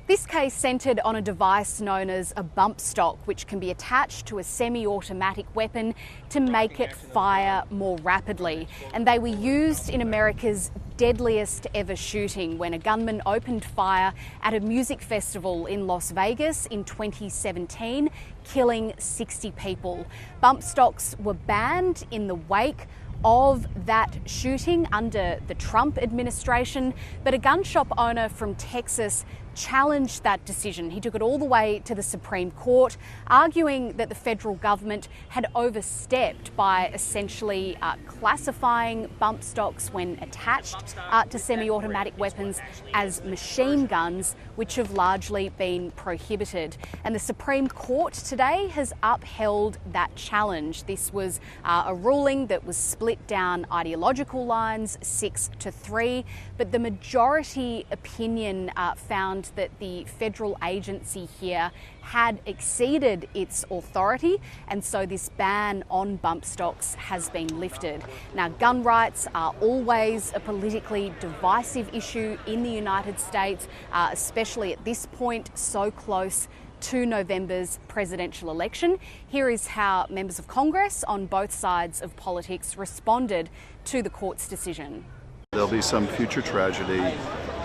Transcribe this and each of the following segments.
This case centred on a device known as a bump stock, which can be attached to a semi-automatic weapon to make it fire more rapidly. And they were used in America's deadliest ever shooting when a gunman opened fire at a music festival in Las Vegas in 2017, killing 60 people. Bump stocks were banned in the wake of that shooting under the Trump administration, but a gun shop owner from Texas challenged that decision. He took it all the way to the Supreme Court, arguing that the federal government had overstepped by essentially classifying bump stocks when attached to semi-automatic weapons as machine guns, which have largely been prohibited. And the Supreme Court today has upheld that challenge. This was a ruling that was split down ideological lines, 6-3, but the majority opinion found that the federal agency here had exceeded its authority, and so this ban on bump stocks has been lifted. Now, gun rights are always a politically divisive issue in the United States, especially at this point, so close to November's presidential election. Here is how members of Congress on both sides of politics responded to the court's decision. There'll be some future tragedy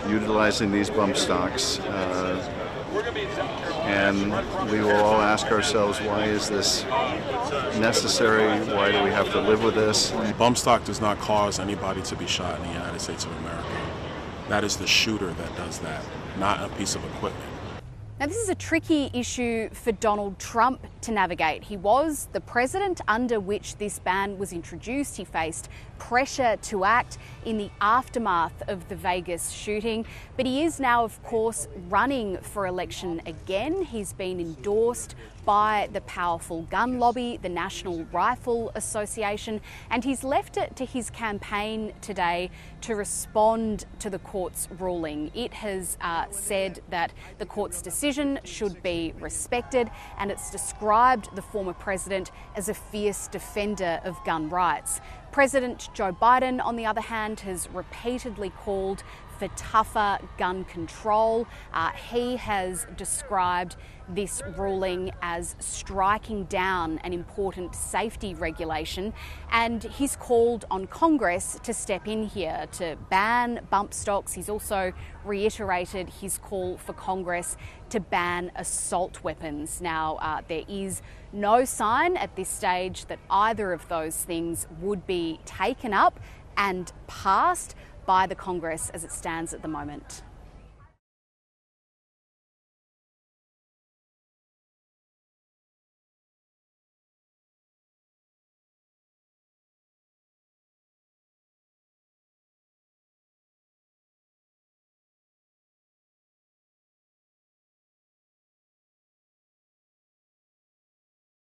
utilizing these bump stocks, and we will all ask ourselves, why is this necessary? Why do we have to live with this? Bump stock does not cause anybody to be shot in the United States of America. That is the shooter that does that, not a piece of equipment. Now, this is a tricky issue for Donald Trump to navigate. He was the president under which this ban was introduced. He faced pressure to act in the aftermath of the Vegas shooting, but he is now, of course, running for election again. He's been endorsed by the powerful gun lobby, the National Rifle Association, and he's left it to his campaign today to respond to the court's ruling. It has said that the court's decision should be respected, and it's described the former president as a fierce defender of gun rights. President Joe Biden, on the other hand, has repeatedly called for tougher gun control. He has described this ruling as striking down an important safety regulation, and he's called on Congress to step in here to ban bump stocks. He's also reiterated his call for Congress to ban assault weapons. Now, there is no sign at this stage that either of those things would be taken up and passed by the Congress as it stands at the moment.